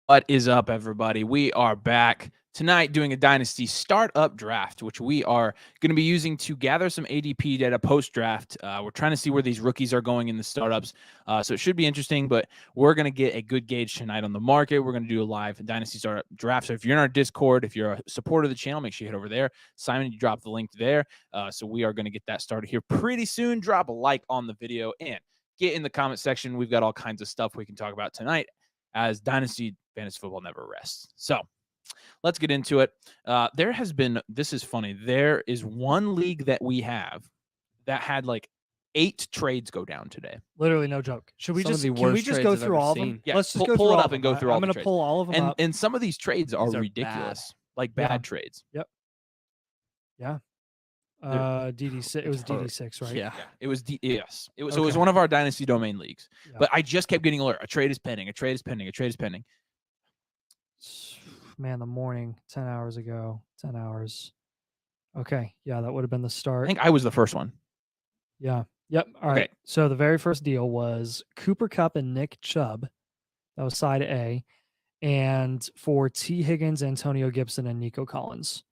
What is up, everybody? We are back tonight doing a Dynasty startup draft, which we are going to be using to gather some ADP data post-draft. We're trying to see where these rookies are going in the startups, so it should be interesting, but we're going to get a good gauge tonight on the market. We're going to do a live Dynasty startup draft, so if you're in our Discord, if you're a supporter of the channel, make sure you head over there. Simon, you dropped the link there, so we are going to get that started here pretty soon. Drop a like on the video and get in the comment section. We've got all kinds of stuff we can talk about tonight, as Dynasty fantasy football never rests. So let's get into it. This is funny. There is one league that we have that had like 8 trades go down today. Literally no joke. Can we just go through all of them? Yeah, Let's just go pull through it all up of and them. go through all I'm the going to trades. pull all of them up. And some of these trades are These are ridiculous, bad. like bad trades. Yep. DD6. It was DD6, right? Yeah. It was yes. It was. Okay. So it was one of our Dynasty domain leagues. Yeah. But I just kept getting alert. A trade is pending. A trade is pending. A trade is pending. Man, the morning, 10 hours ago, 10 hours. Okay. Yeah, that would have been the start. I think I was the first one. Yeah. Yep. All right. Okay. So the very first deal was Cooper Kupp and Nick Chubb. That was side A. And for T. Higgins, Antonio Gibson, and Nico Collins.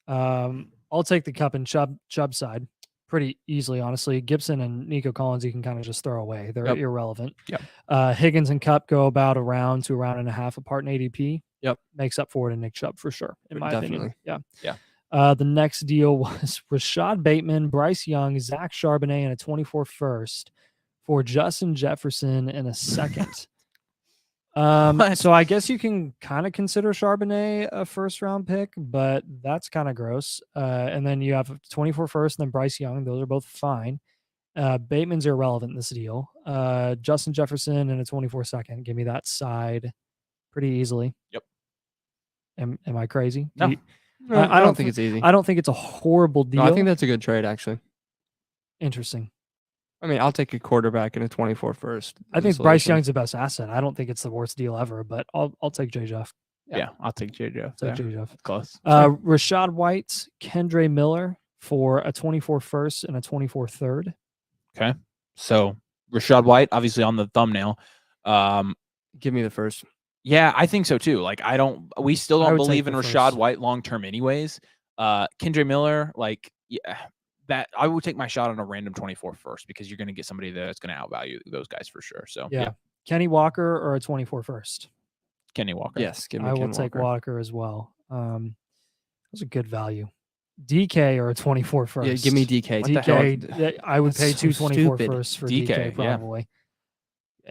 I'll take the Kupp and Chubb side pretty easily, honestly. Gibson and Nico Collins, you can kind of just throw away. They're irrelevant. Yep. Higgins and Kupp go about a round to a round and a half apart in ADP. Yep. Makes up for it in Nick Chubb for sure, in my opinion. Yeah. Yeah. The next deal was Rashad Bateman, Bryce Young, Zach Charbonnet, and a 24 first for Justin Jefferson and a second. So I guess you can kind of consider Charbonnet a first round pick, but that's kind of gross. And then you have 24 first and then Bryce Young. Those are both fine. Bateman's irrelevant in this deal. Justin Jefferson and a 24 second. Give me that side pretty easily. Yep. Am I crazy? No. I don't think it's easy. I don't think it's a horrible deal. No, I think that's a good trade, actually. Interesting. I mean, I'll take a quarterback and a 24 first. I think Bryce Young's the best asset. I don't think it's the worst deal ever, but I'll take J. Jeff. Yeah, I'll take J. Jeff. Take J. Jeff. Close. Rashad White, Kendre Miller for a 24 first and a 24 third. Okay. So Rashad White, obviously on the thumbnail. Give me the first. Yeah, I think so too. Like we still don't believe in Rashad first. White long term anyways. Kendre Miller, that I would take my shot on a random 24 first, because you're going to get somebody that's going to outvalue those guys for sure. So yeah. Kenny Walker or a 24 first. Kenny Walker. Yes, give me I will take Walker as well. That's a good value. DK or a 24 first. Yeah, give me DK. DK, I would pay 224 first for DK probably. Yeah.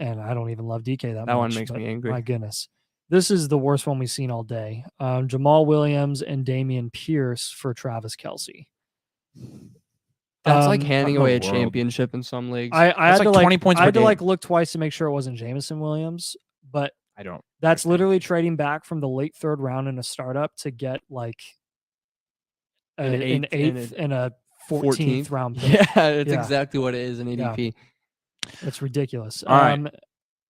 And I don't even love DK that much. That one makes me angry. My goodness. This is the worst one we've seen all day. Jamal Williams and Damian Pierce for Travis Kelce. That's like handing away a championship in some leagues. I had like to 20 points I per had to game. look twice to make sure it wasn't Jameson Williams, but I don't. That's literally trading back from the late third round in a startup to get like an eighth and a 14th round pick. Yeah, it's exactly what it is in ADP. It's ridiculous. All right.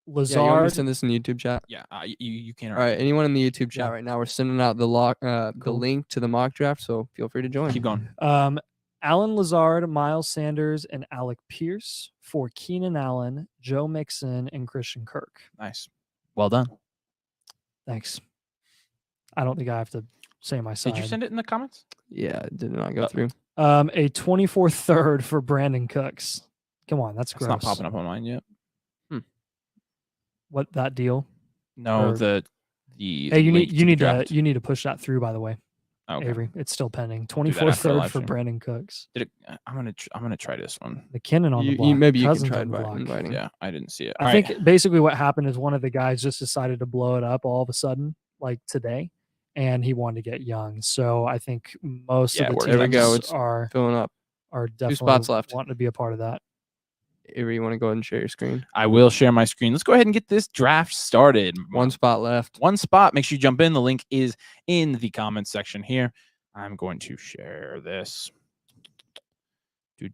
Lazard. Yeah, you want me to send this in the YouTube chat? Yeah, you can. All right, anyone in the YouTube chat right now, we're sending out the link to the mock draft, so feel free to join. Keep going. Alan Lazard, Miles Sanders, and Alec Pierce for Keenan Allen, Joe Mixon, and Christian Kirk. Nice. Well done. Thanks. I don't think I have to say my side. Did you send it in the comments? Yeah, it did not go through. A 24 third for Brandon Cooks. Come on, that's gross. It's not popping up on mine yet. What, that deal? No, Hey, you need to push that through, by the way. Okay. Avery, it's still pending. 24 third for Brandon Cooks. I'm gonna try this one. McKinnon on the block. Maybe you can Cousins try on the block. inviting. Yeah, I didn't see it. I think basically what happened is one of the guys just decided to blow it up all of a sudden, like today, and he wanted to get Young. So I think most of the teams are filling up. Are definitely 2 spots left. Wanting to be a part of that. Avery, you want to go ahead and share your screen? I will share my screen. Let's go ahead and get this draft started. 1 spot left. 1 spot. Make sure you jump in. The link is in the comments section here. I'm going to share this. Do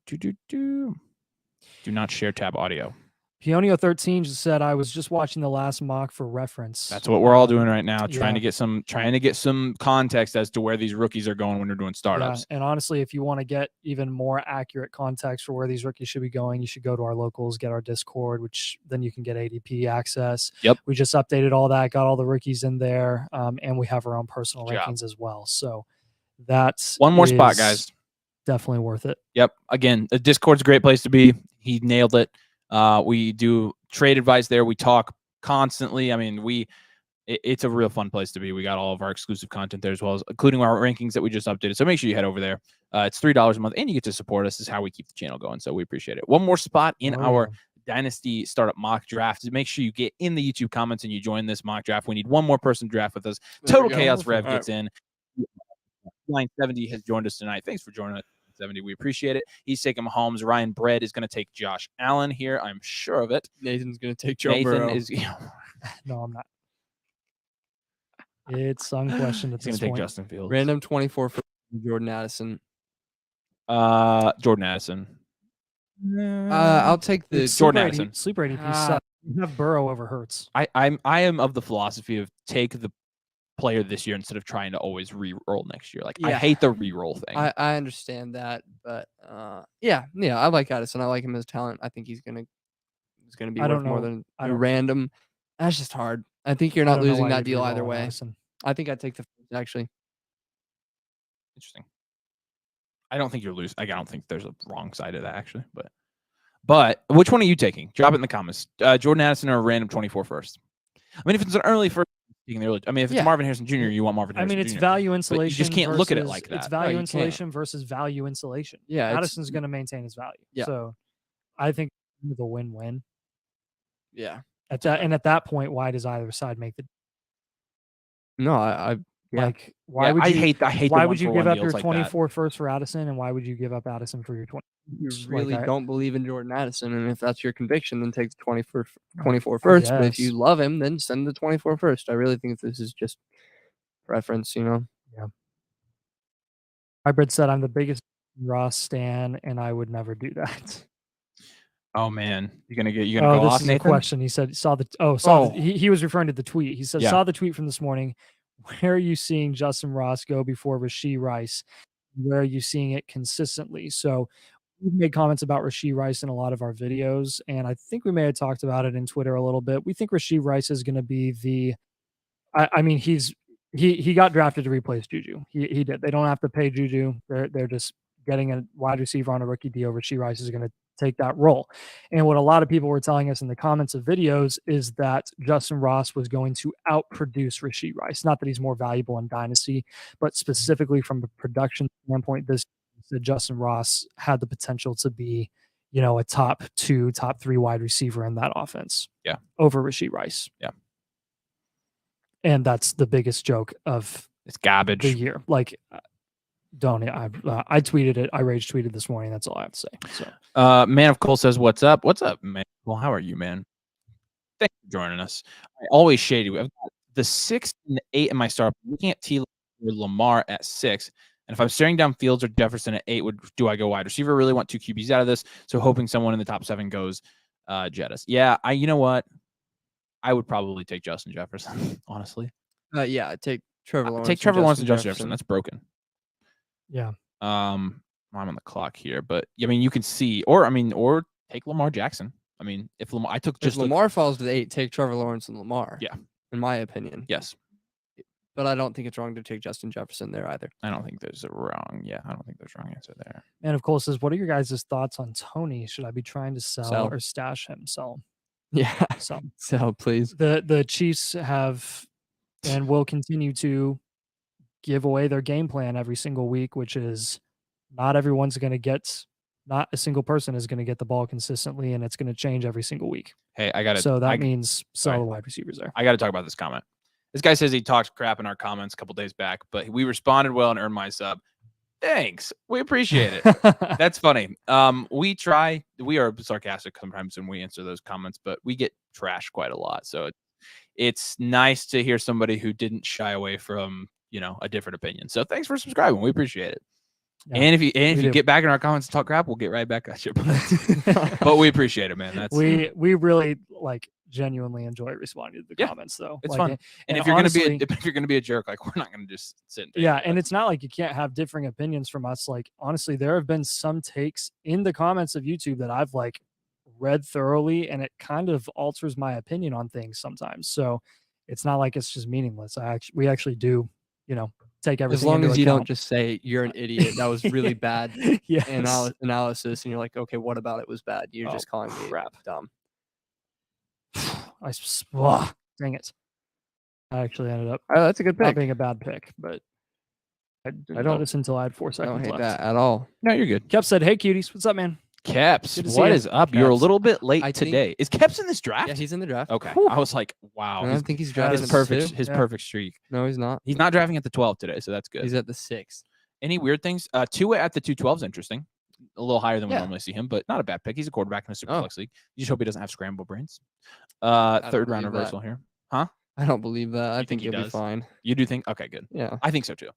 not share tab audio. Pionio13 just said, I was just watching the last mock for reference. That's what we're all doing right now, trying yeah. to get some context as to where these rookies are going when they're doing startups. Yeah, and honestly, if you want to get even more accurate context for where these rookies should be going, you should go to our locals, get our Discord, which then you can get ADP access. Yep. We just updated all that, got all the rookies in there, and we have our own personal rankings as well. So that's one more spot, guys. Definitely worth it. Yep. Again, the Discord's a great place to be. He nailed it. We do trade advice there. We talk constantly. I mean, it's a real fun place to be. We got all of our exclusive content there as well, as including our rankings that we just updated. So make sure you head over there. It's $3 a month, and you get to support us. This is how we keep the channel going. So we appreciate it. One more spot in our Dynasty startup mock draft. Make sure you get in the YouTube comments and you join this mock draft. We need one more person to draft with us. Total Chaos Rev gets in. Line 70 has joined us tonight. Thanks for joining us. 70. We appreciate it. He's taking Mahomes. Ryan Bread is going to take Josh Allen here. I'm sure of it. Nathan's going to take Joe Burrow. No, I'm not. It's unquestioned at He's this going to take point. Justin Fields. Random 24 for Jordan Addison. Jordan Addison. I'll take the Jordan Addison. Sleeper ADP. You have Burrow over Hurts. I am of the philosophy of take the player this year instead of trying to always re-roll next year. Like, I hate the re-roll thing. I understand that, but yeah, I like Addison. I like him as talent. I think he's gonna be worth more than a random. That's just hard. I think you're not losing that deal either way. Addison. I think I'd take the first, actually. Interesting. I don't think you're losing. I don't think there's a wrong side of that, actually. But which one are you taking? Drop it in the comments. Jordan Addison or a random 24 first? I mean, if it's an early first, if it's Marvin Harrison Jr., you want Marvin Harrison Jr. I mean, it's value insulation. But you just can't look at it like that. It's value insulation versus value insulation. Yeah, Addison's going to maintain his value. Yeah. So I think it's a win-win. Yeah. At that point, why does either side make the? No, I like why would you? I hate. Why would you give up your like 24 first for Addison, and why would you give up Addison for your 20? You really don't believe in Jordan Addison, and if that's your conviction, then take the 24 first. But if you love him, then send the 24 first. I really think this is just preference, Yeah. Hybrid said, "I'm the biggest Ross stan, and I would never do that." Oh man, you're gonna go this off, is Nathan? a question. He said, he was referring to the tweet. He said, saw the tweet from this morning. Where are you seeing Justin Ross go before Rashee Rice? Where are you seeing it consistently? So we've made comments about Rashee Rice in a lot of our videos, and I think we may have talked about it in Twitter a little bit. We think Rashee Rice is going to be I mean, he got drafted to replace Juju. He did. They don't have to pay Juju. They're just getting a wide receiver on a rookie deal. Rashee Rice is going to take that role. And what a lot of people were telling us in the comments of videos is that Justin Ross was going to outproduce Rashee Rice. Not that he's more valuable in Dynasty, but specifically from a production standpoint, Justin Ross had the potential to be, a top 2, top 3 wide receiver in that offense. Yeah. Over Rashee Rice. Yeah. And that's the biggest joke of it's garbage the year. Like, I tweeted it. I rage tweeted this morning. That's all I have to say. So, Man of Cole says, "What's up? What's up, man? Well, how are you, man? Thanks for joining us. I always shade you. I've got the 6 and the 8 in my start. Looking at T. Lamar at 6, and if I'm staring down Fields or Jefferson at 8, do I go wide receiver? Really want 2 QBs out of this, so hoping someone in the top 7 goes Jettis. Yeah, you know what? I would probably take Justin Jefferson, honestly. Take Trevor Lawrence. Take Trevor Lawrence and Justin Jefferson. That's broken. Yeah. I'm on the clock here, but I mean, you can see, or take Lamar Jackson. I mean, if Lamar falls to the 8, take Trevor Lawrence and Lamar. Yeah, in my opinion. Yes, but I don't think it's wrong to take Justin Jefferson there either. I don't think there's a wrong. Yeah, I don't think there's a wrong answer there. And of course, what are your guys' thoughts on Tony? Should I be trying to sell or stash him? Sell. Yeah, sell, please. The Chiefs have and will continue to give away their game plan every single week, which is not a single person is going to get the ball consistently, and it's going to change every single week. Hey, I got it. So that means sell the wide receivers there. I got to talk about this comment. This guy says he talked crap in our comments a couple days back, but we responded well and earned my sub. Thanks. We appreciate it. That's funny. We are sarcastic sometimes when we answer those comments, but we get trashed quite a lot. So it's nice to hear somebody who didn't shy away from, a different opinion. So thanks for subscribing. We appreciate it. Yeah, and if you get back in our comments and talk crap, we'll get right back at you. But we appreciate it, man. That's we really genuinely enjoy responding to the comments, though. It's fun. And if you're gonna be a jerk, we're not gonna just sit and take it. And it's not like you can't have differing opinions from us. Honestly, there have been some takes in the comments of YouTube that I've read thoroughly, and it kind of alters my opinion on things sometimes. So it's not like it's just meaningless. We actually do, take everything. As long as you don't just say you're an idiot, that was really bad analysis, and you're like, okay, what about it was bad? You're just calling me dumb. Dang it! I actually ended up. Oh, that's a good pick. Not being a bad pick, but I didn't notice until I had 4 seconds left. I don't hate left. that at all. No, you're good. Kep said, "Hey, cuties, what's up, man?" Keps, what is up? Keps. You're a little bit late today. Is Keps in this draft? Yeah, he's in the draft. Okay, I was like, wow. I think he's drafting his perfect streak. No, he's not. He's not drafting at the 12 today, so that's good. He's at the 6. Any weird things? Tua at the 212 is interesting. A little higher than we normally see him, but not a bad pick. He's a quarterback in a super flex league. You just hope he doesn't have scramble brains. Third round reversal here. Huh? I don't believe that. I think he'll be fine. You do think? Okay, good. Yeah. I think so too.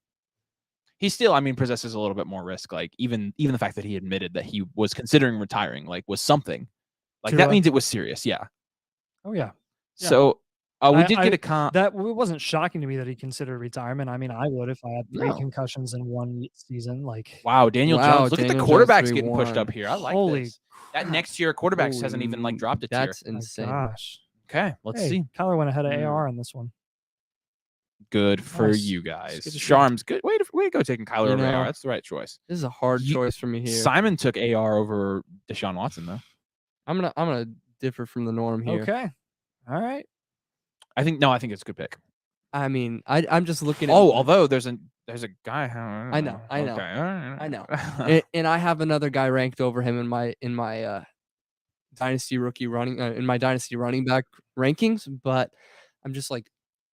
He still, possesses a little bit more risk. Even the fact that he admitted that he was considering retiring, was something. That means it was serious. Yeah. Oh yeah. So we did get a comp. That it wasn't shocking to me that he considered retirement. I would if I had 3 concussions in one season. Wow, Daniel Jones. Look at the quarterbacks getting pushed up here. I like this. That next year, quarterbacks hasn't even dropped a tier. That's insane. Gosh. Okay, let's see. Kyler went ahead of AR on this one. Good for you guys. Sharm's good. Way to go taking Kyler over AR. That's the right choice. This is a hard choice for me here. Simon took AR over Deshaun Watson though. I'm gonna differ from the norm here. Okay. All right. I think it's a good pick. I'm just looking at. Although there's a guy. I know. Okay. I know. and I have another guy ranked over him in my dynasty rookie running in my dynasty running back rankings, but I'm just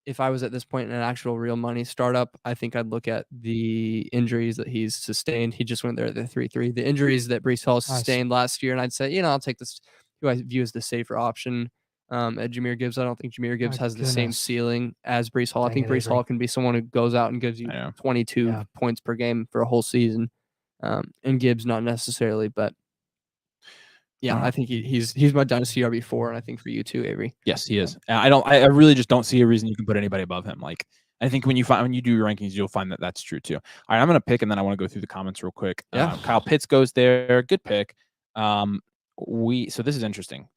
if I was at this point in an actual real money startup, I think I'd look at the injuries that he's sustained. He just went there at the 3-3. The injuries that Breece Hall sustained last year, and I'd say, I'll take this, who I view as the safer option at Jahmyr Gibbs. I don't think Jahmyr Gibbs has the same ceiling as Breece Hall. I think Breece Hall can be someone who goes out and gives you 22 points per game for a whole season, and Gibbs not necessarily, but yeah, I think he's my dynasty RB4, and I think for you too, Avery. Yes, he is. I really just don't see a reason you can put anybody above him. I think when you do your rankings, you'll find that that's true too. All right, I'm gonna pick, and then I want to go through the comments real quick. Yeah, Kyle Pitts goes there. Good pick. So this is interesting.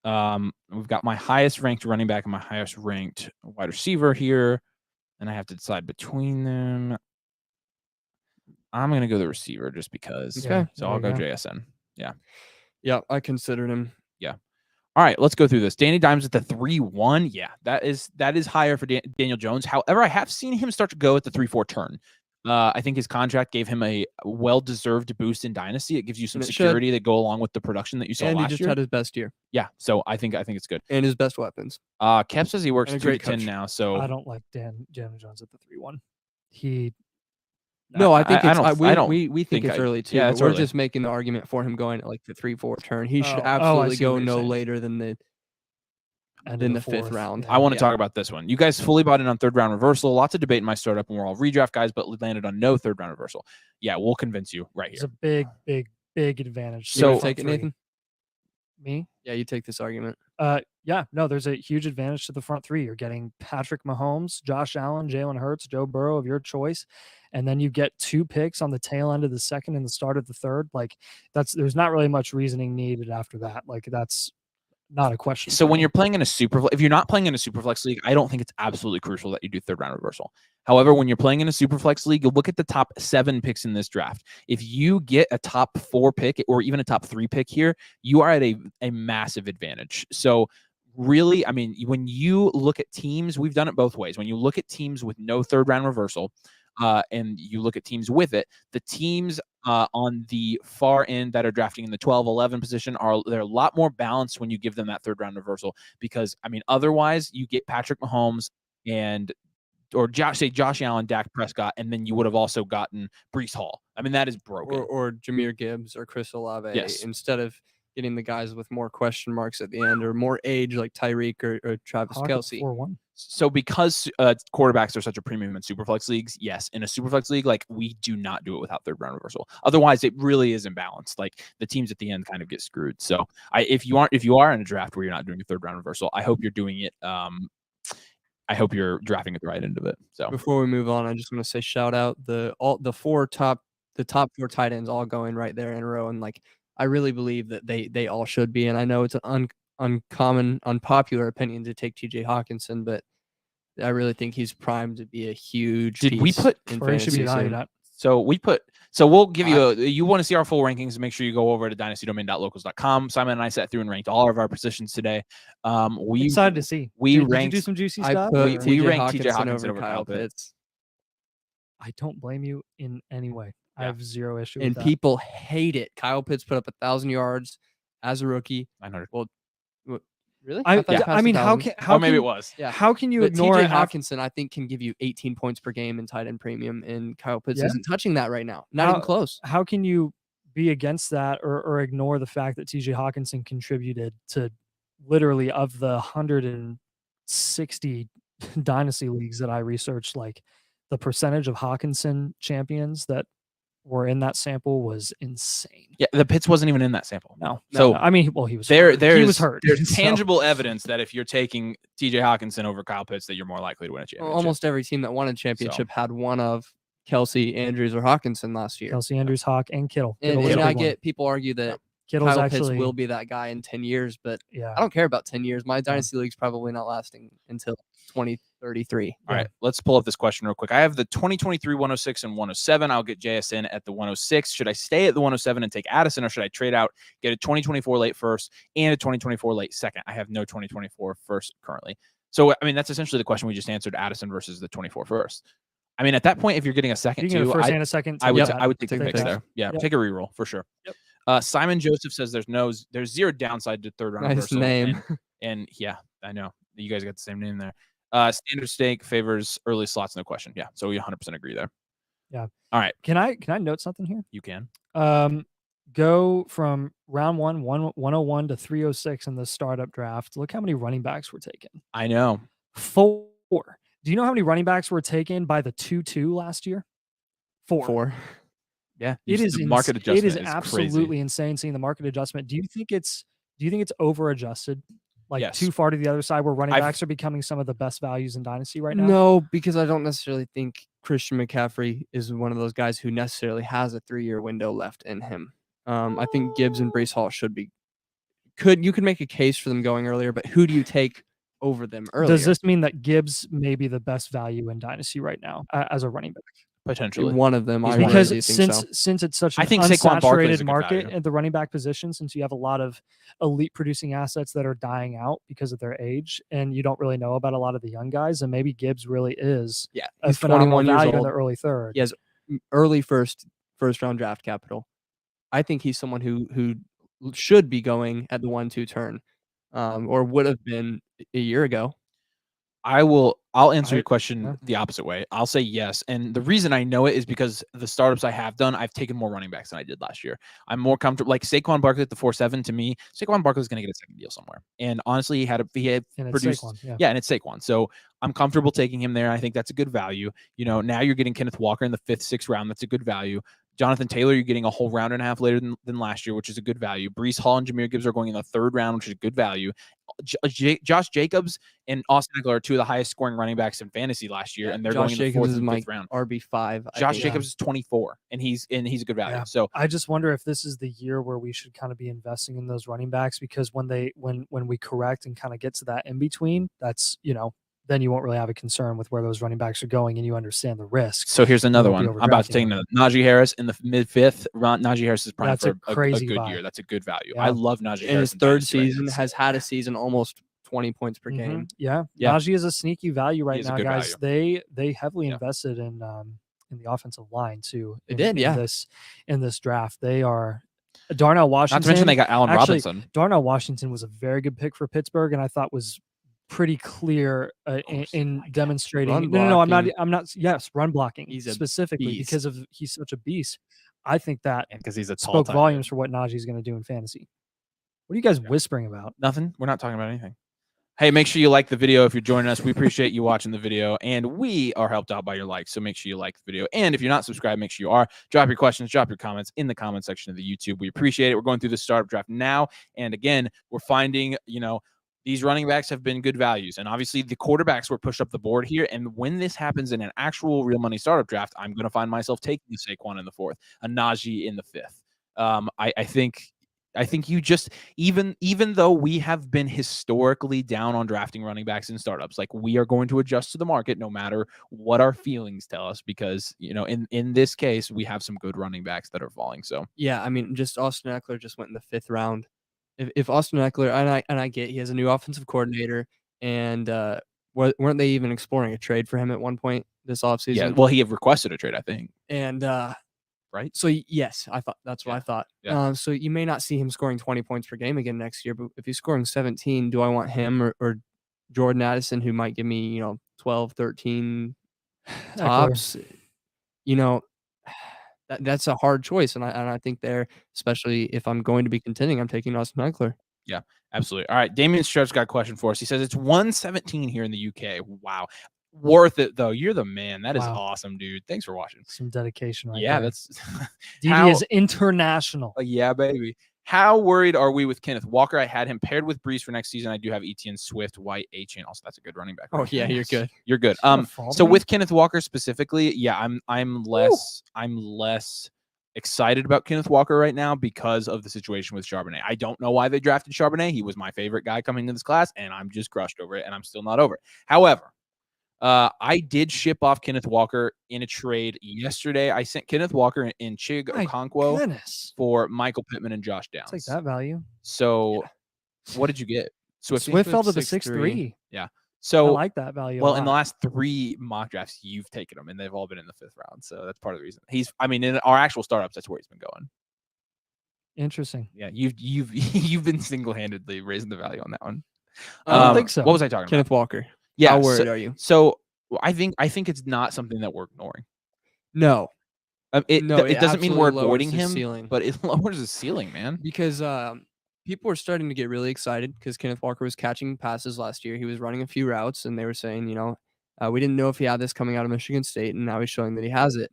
We've got my highest ranked running back and my highest ranked wide receiver here, and I have to decide between them. I'm gonna go the receiver just because. Okay. So I'll go JSN. Yeah. Yeah, I considered him. Yeah. All right, let's go through this. Danny Dimes at the 3-1. Yeah, that is higher for Daniel Jones. However, I have seen him start to go at the 3-4 turn. I think his contract gave him a well-deserved boost in Dynasty. It gives you some security that go along with the production that you saw last year. And he just had his best year. Yeah, so I think it's good. And his best weapons. Kep says he works 3-10 now, so I don't like Daniel Jones at the 3-1. No, I think we think it's early too. Yeah, we're just making the argument for him going at the 3-4 turn. He should absolutely go no later than the 5th round. I want to talk about this one. You guys fully bought in on third round reversal. Lots of debate in my startup, and we're all redraft guys, but landed on no third round reversal. Yeah, we'll convince you right here. It's a big, big, big advantage. So take it, Nathan. Me? Yeah, you take this argument. Yeah, no, there's a huge advantage to the front 3. You're getting Patrick Mahomes, Josh Allen, Jalen Hurts, Joe Burrow of your choice, and then you get 2 picks on the tail end of the second and the start of the third. There's not really much reasoning needed after that. That's not a question. So when you're playing in a if you're not playing in a superflex league, I don't think it's absolutely crucial that you do third round reversal. However, when you're playing in a superflex league, you'll look at the top 7 picks in this draft. If you get a top 4 pick or even a top 3 pick here, you are at a massive advantage. So really, when you look at teams, we've done it both ways. When you look at teams with no third round reversal, and you look at teams with it, the teams on the far end that are drafting in the 12-11 position they're a lot more balanced when you give them that third round reversal, because otherwise you get Patrick Mahomes or Josh Allen, Dak Prescott, and then you would have also gotten Breece Hall. that is broken. Or Jahmyr Gibbs or Chris Olave, instead of getting the guys with more question marks at the end or more age like Tyreek or Travis Kelce. So because quarterbacks are such a premium in superflex leagues, yes, in a superflex league, like we do not do it without third round reversal. Otherwise, it really is imbalanced. Like the teams at the end kind of get screwed. So if you are in a draft where you're not doing a third round reversal, I hope you're doing it. I hope you're drafting at the right end of it. So before we move on, I just want to say shout out the top 4 tight ends all going right there in a row, and like I really believe that they all should be. And I know it's an uncommon, unpopular opinion to take T.J. Hawkinson, but I really think he's primed to be a huge. Did we put in where he should be valued at? So we'll give you you want to see our full rankings, make sure you go over to dynastydomain.locals.com. Simon and I sat through and ranked all of our positions today. We excited to see. Did you do some juicy stuff? We ranked TJ Hawkinson over Kyle Pitts. I don't blame you in any way. Yeah. I have zero issue with that. And people hate it. Kyle Pitts put up 1,000 yards as a rookie. 900. Well, really? I mean, how maybe it was. Yeah. How can you ignore TJ Hawkinson? I think can give you 18 points per game in tight end premium, and Kyle Pitts isn't touching that right now. Not even close. How can you be against that or ignore the fact that TJ Hawkinson contributed to literally of the 160 dynasty leagues that I researched, like the percentage of Hawkinson champions that were in that sample was insane. Yeah, the Pitts wasn't even in that sample. No. So I mean, well, he was he was hurt. There's tangible evidence that if you're taking TJ Hawkinson over Kyle Pitts, that you're more likely to win a championship. Well, almost every team that won a championship had one of Kelsey, Andrews, or Hawkinson last year. Kelsey, Andrews, Hawk, and Kittle. And I get people argue that Kyle Pitts will be that guy in 10 years, but I don't care about 10 years. My dynasty league's probably not lasting until 2033. All right, let's pull up this question real quick. I have the 2023 106 and 107. I'll get JSN at the 106. Should I stay at the 107 and take Addison, or should I trade out, get a 2024 late first and a 2024 late second? I have no 2024 first currently. So, I mean, that's essentially the question we just answered, Addison versus the 24 first. I mean, at that point, if you're getting a second, a first and a second, I would take the picks there. Yeah, take a reroll for sure. Yep. Simon Joseph says there's zero downside to third round reversal. Name. And yeah, I know you guys got the same name there. Standard stake favors early slots, no question. Yeah, so we 100% agree there. Yeah. All right. Can I note something here? You can. Go from round 101 to 306 in the startup draft. Look how many running backs were taken. I know. 4. Do you know how many running backs were taken by the 2-2 last year? 4. Yeah, it is market adjustment. It is absolutely insane seeing the market adjustment. Do you think it's over adjusted? Like too far to the other side where running backs are becoming some of the best values in Dynasty right now? No, because I don't necessarily think Christian McCaffrey is one of those guys who necessarily has a 3-year window left in him. I think Gibbs and Breece Hall should be. You could make a case for them going earlier, but who do you take over them earlier? Does this mean that Gibbs may be the best value in Dynasty right now as a running back? Potentially one of them. Because since it's such an unsaturated market at the running back position, since you have a lot of elite producing assets that are dying out because of their age, and you don't really know about a lot of the young guys, and maybe Gibbs really is a phenomenal value in the early third. He has early first round draft capital. I think he's someone who should be going at the 1-2 turn, or would have been a year ago. I'll answer your question the opposite way. I'll say yes. And the reason I know it is because the startups I have done, I've taken more running backs than I did last year. I'm more comfortable. Like Saquon Barkley at the 4.7, to me, Saquon Barkley is going to get a second deal somewhere. And honestly, he had produced. Saquon, and it's Saquon. So I'm comfortable taking him there. I think that's a good value. You know, now you're getting Kenneth Walker in the 5th, 6th round. That's a good value. Jonathan Taylor, you're getting a whole round and a half later than last year, which is a good value. Breece Hall and Jahmyr Gibbs are going in the 3rd round, which is a good value. Josh Jacobs and Austin Eckler are 2 of the highest scoring running backs in fantasy last year, and they're going in the 4th and 5th round. RB5. Josh Jacobs is 24, and he's a good value. Yeah. So I just wonder if this is the year where we should kind of be investing in those running backs, because when we correct and kind of get to that in between, that's, then you won't really have a concern with where those running backs are going, and you understand the risks. So here's another one. I'm about to take Najee Harris in the mid-5th. Najee Harris is prime for a good year. That's a good value. Yeah. I love Najee Harris. In his 3rd season, has had a season almost 20 points per game. Yeah. Najee is a sneaky value right now, guys. Value. They heavily invested in the offensive line too. They did, in this draft. They are Darnell Washington. Not to mention they got Allen Robinson. Darnell Washington was a very good pick for Pittsburgh, and I thought was pretty clear in demonstrating. No, I'm not. Yes, run blocking. He's specifically because he's such a beast. I think that because he's a spoke volumes for what Najee's going to do in fantasy. What are you guys whispering about? Nothing. We're not talking about anything. Hey, make sure you like the video if you're joining us. We appreciate you watching the video, and we are helped out by your likes. So make sure you like the video. And if you're not subscribed, make sure you are. Drop your questions, drop your comments in the comment section of the YouTube. We appreciate it. We're going through the startup draft now. And again, we're finding, these running backs have been good values. And obviously the quarterbacks were pushed up the board here. And when this happens in an actual real money startup draft, I'm going to find myself taking a Saquon in the 4th, a Najee in the 5th. I think you just, even though we have been historically down on drafting running backs in startups, like, we are going to adjust to the market no matter what our feelings tell us, because, in this case, we have some good running backs that are falling. So yeah, I mean, just Austin Eckler just went in the 5th round. If Austin Eckler, and I get he has a new offensive coordinator, and weren't they even exploring a trade for him at one point this offseason? Yeah, well, he had requested a trade, I think. And right? So yes, I thought that's what I thought. Yeah. So you may not see him scoring 20 points per game again next year, but if he's scoring 17, do I want him or Jordan Addison, who might give me 12, 13 tops? That's a hard choice, and I think there, especially if I'm going to be contending, I'm taking Austin Eckler. Yeah, absolutely. All right, Damian Stretch got a question for us. He says it's 117 here in the UK. Wow. Worth it, though. You're the man. That is awesome, dude. Thanks for watching. Some dedication right there. That's DD is international. Yeah, baby. How worried are we with Kenneth Walker? I had him paired with Brees for next season. I do have Etienne, Swift, White, A-Chain. Also, that's a good running back. Oh, yeah, you're good. You're good. So with Kenneth Walker specifically, yeah, I'm less excited about Kenneth Walker right now because of the situation with Charbonnet. I don't know why they drafted Charbonnet. He was my favorite guy coming into this class, and I'm just crushed over it, and I'm still not over it. However, I did ship off Kenneth Walker in a trade yesterday. I sent Kenneth Walker in Chig Okonkwo for Michael Pittman and Josh Downs. It's like that value. So what did you get? Swift fell to the 6-3. Yeah. So I like that value. Well, in the last 3 mock drafts, you've taken him, and they've all been in the 5th round. So that's part of the reason. In our actual startups, that's where he's been going. Interesting. Yeah, you've been single-handedly raising the value on that one. I don't think so. What was I talking about? Kenneth Walker. Yeah. How worried are you? So I think it's not something that we're ignoring. No. It doesn't mean we're avoiding him, ceiling. But it lowers his ceiling, man. Because people were starting to get really excited because Kenneth Walker was catching passes last year. He was running a few routes, and they were saying, we didn't know if he had this coming out of Michigan State, and now he's showing that he has it.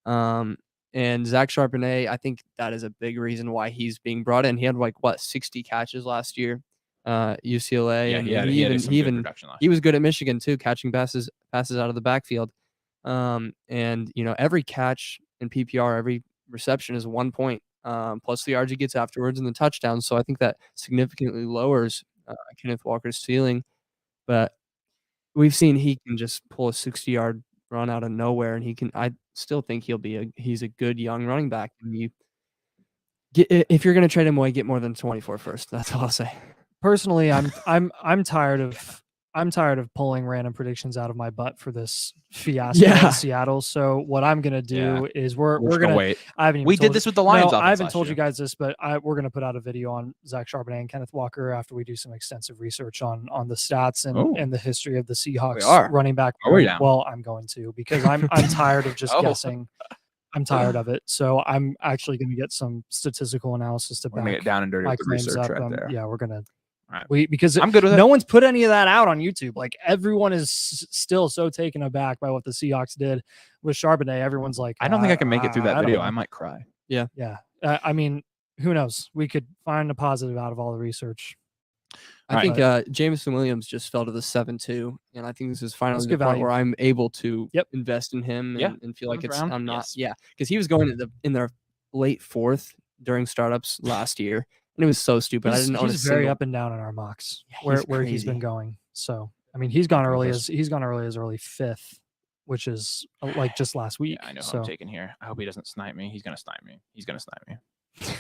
And Zach Charbonnet, I think that is a big reason why he's being brought in. He had 60 catches last year. UCLA, and he was good at Michigan too, catching passes out of the backfield. And every catch in PPR, every reception is 1 point, plus the yards he gets afterwards and the touchdowns. So I think that significantly lowers Kenneth Walker's ceiling. But we've seen he can just pull a 60-yard run out of nowhere, and I still think he's a good young running back. And if you're going to trade him away, get more than 24 first. That's all I'll say. Personally, I'm tired of pulling random predictions out of my butt for this fiasco in Seattle. So what I'm gonna do is we're gonna wait. We did this with the Lions. I haven't told you guys this, but we're gonna put out a video on Zach Charbonnet and Kenneth Walker after we do some extensive research on the stats and the history of the Seahawks running back. Well, I'm going to, because I'm tired of just guessing. I'm tired of it. So I'm actually going to get some statistical analysis to back get down and dirty my with the claims research up. right there. Yeah, we're gonna. Right. Because I'm good with no one's put any of that out on YouTube. Like, everyone is still so taken aback by what the Seahawks did with Charbonnet. Everyone's like, I don't think I can make it through that video. I might cry. Yeah. Who knows? We could find a positive out of all the research. I think Jameson Williams just fell to the 7-2, and I think this is finally the point where I'm able to invest in him and feel like I'm not. Yeah, because he was going in their late 4th during startups last year. And it was so stupid. I didn't know. He's very up and down in our mocks where he's been going. So he's gone early as early 5th, which is just last week. Yeah, I know who I'm taking here. I hope he doesn't snipe me. He's gonna snipe me.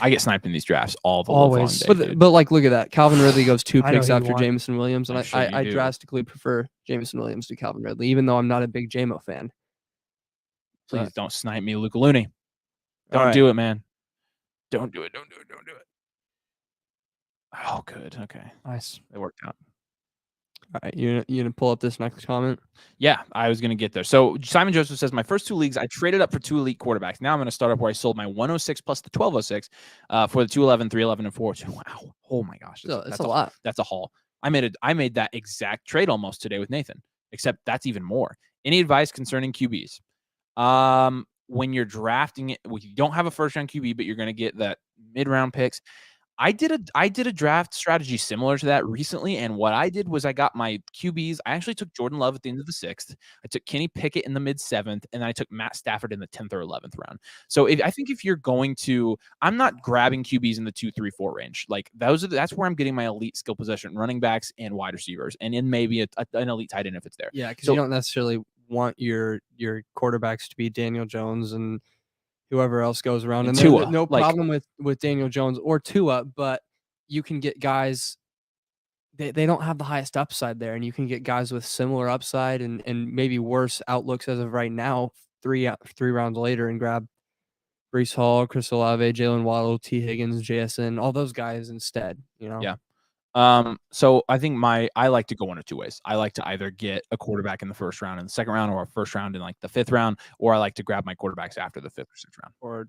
I get sniped in these drafts always. But look at that. Calvin Ridley goes 2 picks after Jameson Williams, and I drastically prefer Jameson Williams to Calvin Ridley, even though I'm not a big Jamo fan. Please don't snipe me, Luca Looney. Don't do it, man. Don't do it. Oh, good. Okay. Nice. It worked out. All right. You gonna pull up this next comment? Yeah, I was going to get there. So Simon Joseph says, my first 2 leagues, I traded up for 2 elite quarterbacks. Now I'm going to start up where I sold my 106 plus the 1206 for the 211, 311, and 402. Wow. Oh, my gosh. That's a lot. That's a haul. I made that exact trade almost today with Nathan, except that's even more. Any advice concerning QBs? When you're drafting it, you don't have a first round QB, but you're going to get that mid round picks. I did a draft strategy similar to that recently, and what I did was I got my QBs. I actually took Jordan Love at the end of the 6th. I took Kenny Pickett in the mid 7th, and then I took Matt Stafford in the 10th or 11th round. So I think if you're going to, I'm not grabbing QBs in the 2, 3, 4 range. Like that's where I'm getting my elite skill possession running backs and wide receivers, and in maybe an elite tight end if it's there. Yeah, because you don't necessarily want your quarterbacks to be Daniel Jones and whoever else goes around. And Tua, no problem with Daniel Jones or Tua, but you can get guys, they don't have the highest upside there, and you can get guys with similar upside and maybe worse outlooks as of right now, three rounds later, and grab Breece Hall, Chris Olave, Jalen Waddle, T. Higgins, JSN, all those guys instead, Yeah. So I think I like to go one of 2 ways. I like to either get a quarterback in the 1st round, in the 2nd round, or a 1st round in like the 5th round, or I like to grab my quarterbacks after the 5th or 6th round. Or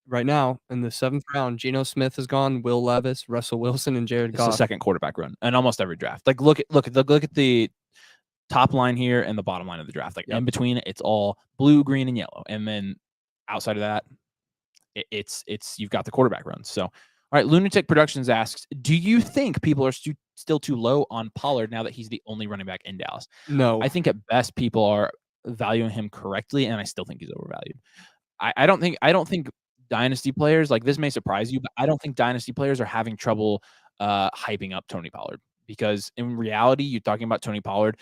right now in the 7th round, Geno Smith is gone, Will Levis, Russell Wilson, and Jared Goff. It's the 2nd quarterback run in almost every draft. Like look at the top line here and the bottom line of the draft. Like in between, it's all blue, green, and yellow, and then outside of that, it's you've got the quarterback runs. So. All right, Lunatic Productions asks, do you think people are still too low on Pollard now that he's the only running back in Dallas? No. I think at best people are valuing him correctly, and I still think he's overvalued. I don't think Dynasty players, like this may surprise you, but I don't think Dynasty players are having trouble hyping up Tony Pollard. Because in reality, you're talking about Tony Pollard.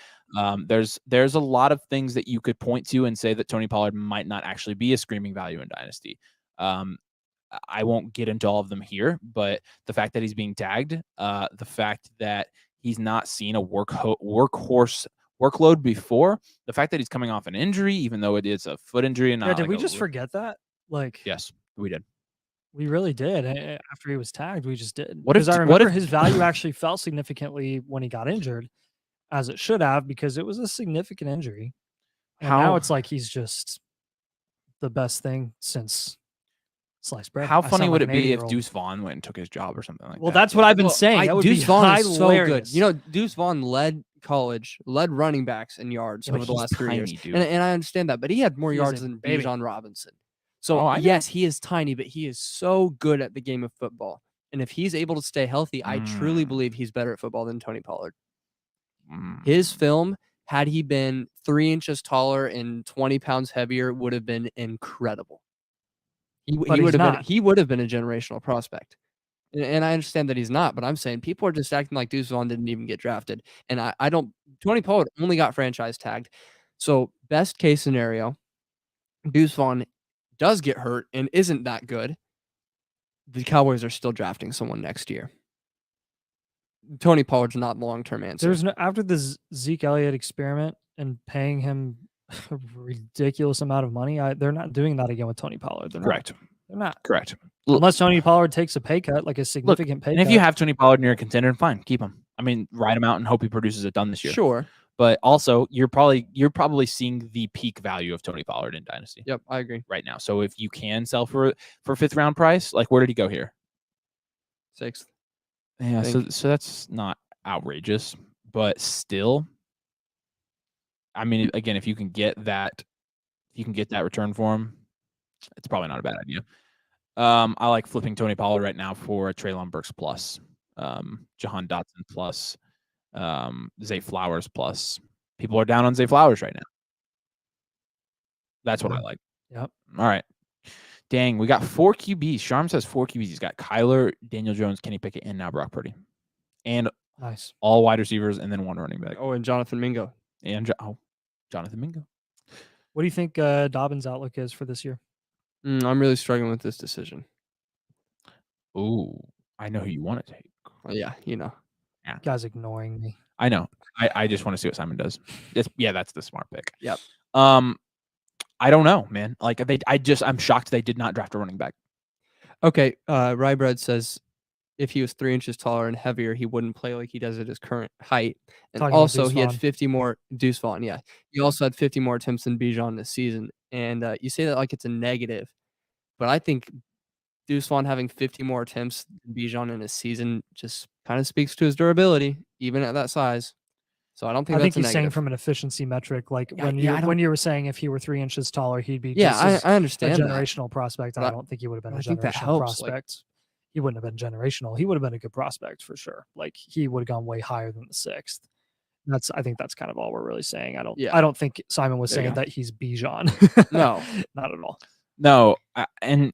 There's a lot of things that you could point to and say that Tony Pollard might not actually be a screaming value in Dynasty. I won't get into all of them here, but the fact that he's being tagged, the fact that he's not seen a workhorse workload before, the fact that he's coming off an injury, even though it is a foot injury. And did we just forget that? Like, yes, we did. We really did. After he was tagged, we just did. Because I remember his value actually fell significantly when he got injured, as it should have, because it was a significant injury. And now it's like he's just the best thing since sliced bread. How funny would it be if Deuce Vaughn went and took his job or something like that? Well, that's what I've been saying. That would Deuce be Vaughn is so hilarious. good. Deuce Vaughn led running backs in yards over the last 3 years. And I understand that, but he had more yards than Bijan Robinson. So, yes, he is tiny, but he is so good at the game of football. And if he's able to stay healthy, I truly believe he's better at football than Tony Pollard. His film, had he been 3 inches taller and 20 pounds heavier, would have been incredible. He would have been a generational prospect. And I understand that he's not, but I'm saying people are just acting like Deuce Vaughn didn't even get drafted. And I don't – Tony Pollard only got franchise tagged. So, best case scenario, Deuce Vaughn does get hurt and isn't that good. The Cowboys are still drafting someone next year. Tony Pollard's not the long-term answer. There's after the Zeke Elliott experiment and paying him a ridiculous amount of money, they're not doing that again with Tony Pollard. Correct. They're not. Correct. Unless Tony Pollard takes a pay cut, like a significant pay cut. And if you have Tony Pollard and you're a contender, fine, keep him. I mean, ride him out and hope he produces a ton this year. Sure. But also, you're probably seeing the peak value of Tony Pollard in Dynasty. Yep, I agree. Right now. So if you can sell for 5th round price, like where did he go here? 6th. Yeah, so that's not outrageous, but still, I mean, again, if you can get that return for him, it's probably not a bad idea. I like flipping Tony Pollard right now for a Treylon Burks plus, Jahan Dotson plus, Zay Flowers plus. People are down on Zay Flowers right now. That's what I like. Yep. All right. Dang, we got 4 QBs. Sharm says 4 QBs. He's got Kyler, Daniel Jones, Kenny Pickett, and now Brock Purdy. And nice. All wide receivers and then 1 running back. Oh, and Jonathan Mingo. And Jonathan Mingo. What do you think Dobbins' outlook is for this year? I'm really struggling with this decision. Ooh, I know who you want to take. Yeah, Yeah. You guys ignoring me. I know. I just want to see what Simon does. That's the smart pick. Yep. I don't know, man. Like I'm shocked they did not draft a running back. Okay. Rybread says if he was 3 inches taller and heavier, he wouldn't play like he does at his current height. And also, he had 50 more Deuce Vaughn. Yeah. He also had 50 more attempts than Bijan this season. And you say that like it's a negative, but I think Deuce Vaughn having 50 more attempts than Bijan in a season just kind of speaks to his durability, even at that size. So I don't think I think that's a he's negative. saying from an efficiency metric, like Yeah, when you were saying if he were 3 inches taller, he'd be Yeah, just as I understand a that. generational prospect. I But don't think he would have been I a think that generational helps, like- prospect. He wouldn't have been generational. He would have been a good prospect for sure. Like he would have gone way higher than the 6th. I think that's kind of all we're really saying. I don't think Simon was There you saying go. that he's Bijan. No. Not at all. No, I'm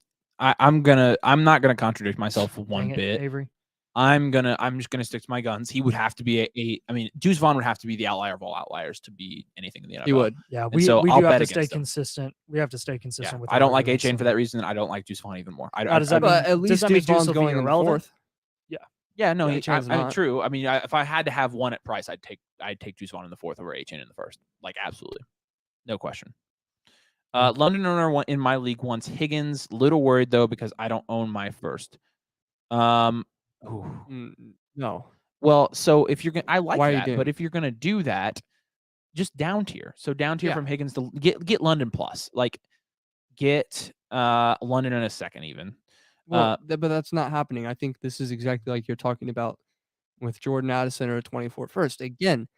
not gonna contradict myself one Dang it, bit. Avery. I'm just gonna stick to my guns. He would have to be I mean, Deuce Vaughn would have to be the outlier of all outliers to be anything in the NFL. He would. Yeah, And so we I'll do have bet to stay against him. consistent. We have to stay Yeah, consistent with. I don't like arguments, A-Chain for so- that reason. I don't like Deuce Vaughn even more. How does that But mean? at least does that mean Deuce Vaughn's Deuce will be going in the irrelevant? 4th. Yeah, no, Yeah, A-Chain's not. true. I mean, if I had to have one at price, I'd take Deuce Vaughn in the 4th over A-Chain in the 1st. Like absolutely, no question. London owner in my league wants Higgins. Little worried though because I don't own my 1st. No. Well, so if you're gonna, I like Why are you that, doing but it? if you're gonna do that, just down tier. So down tier Yeah. from Higgins to get London plus. Like get London in a 2nd even. Well, but that's not happening. I think this is exactly like you're talking about with Jordan Addison or a 24 first. Again,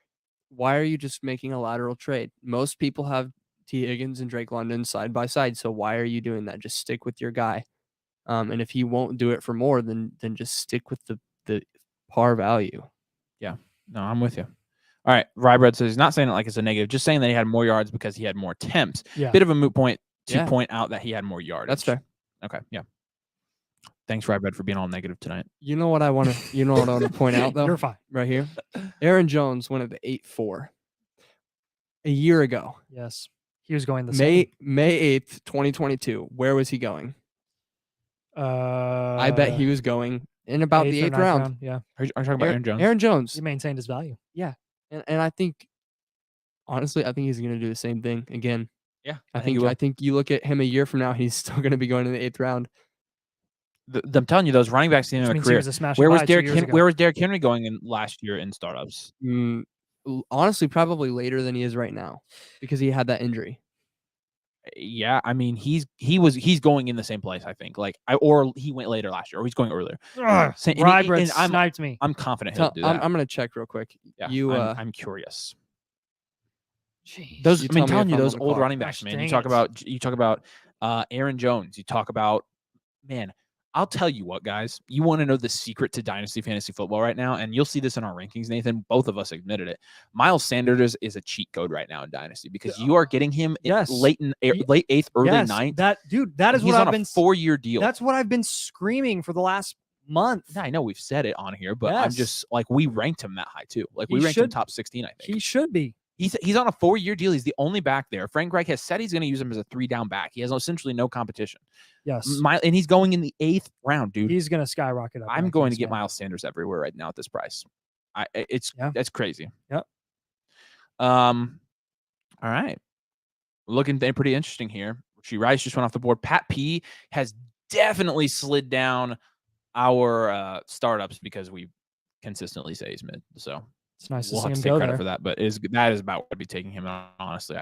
why are you just making a lateral trade? Most people have T. Higgins and Drake London side by side. So why are you doing that? Just stick with your guy. And if he won't do it for more, then just stick with the par value. Yeah. No, I'm with you. All right. Rybread says he's not saying it like it's a negative, just saying that he had more yards because he had more attempts. Yeah. Bit of a moot point to Yeah. point out that he had more yardage. That's fair. Okay. Yeah. Thanks, Rybread, for being all negative tonight. You know what I want to point out though? You're fine. Right here. Aaron Jones went at the 8-4 a year ago. Yes. He was going the May 8th, 2022. Where was he going? I bet he was going in about the 8th round. Yeah. Are you talking about Aaron Jones? Aaron Jones. He maintained his value. Yeah. And I think honestly, I think he's going to do the same thing again. Yeah. I think you look at him a year from now, he's still going to be going in the 8th round. I'm telling you, those running backs in a career. Where was Derrick Henry going in last year in startups? Honestly, probably later than he is right now because he had that injury. Yeah, I mean he's going in the same place. I think or he went later last year, or he's going earlier. Rybread sniped me. I'm confident he'll do that. I'm going to check real quick. Yeah, I'm curious. Jeez. I'm telling you, those old running backs, man. You talk about Aaron Jones. You talk about, man. I'll tell you what, guys. You want to know the secret to Dynasty Fantasy Football right now, and you'll see this in our rankings, Nathan. Both of us admitted it. Miles Sanders is a cheat code right now in Dynasty because you are getting him late 8th, early 9th. That is what I've been 4-year deal. That's what I've been screaming for the last month. Yeah, I know we've said it on here, but I'm just like we ranked him that high too. Like we ranked him top 16, I think. He should be. He's on a 4-year deal. He's the only back there. Frank Reich has said he's going to use him as a 3-down back. He has essentially no competition. Yes. And he's going in the 8th round, dude. He's going to skyrocket up. I'm going to get Miles Sanders everywhere right now at this price. That's crazy. Yep. All right. Looking pretty interesting here. She Rice just went off the board. Pat P has definitely slid down our startups because we consistently say he's mid. So it's nice we'll to have see to him take go credit there. for that. But that is about what I'd be taking him on. Honestly,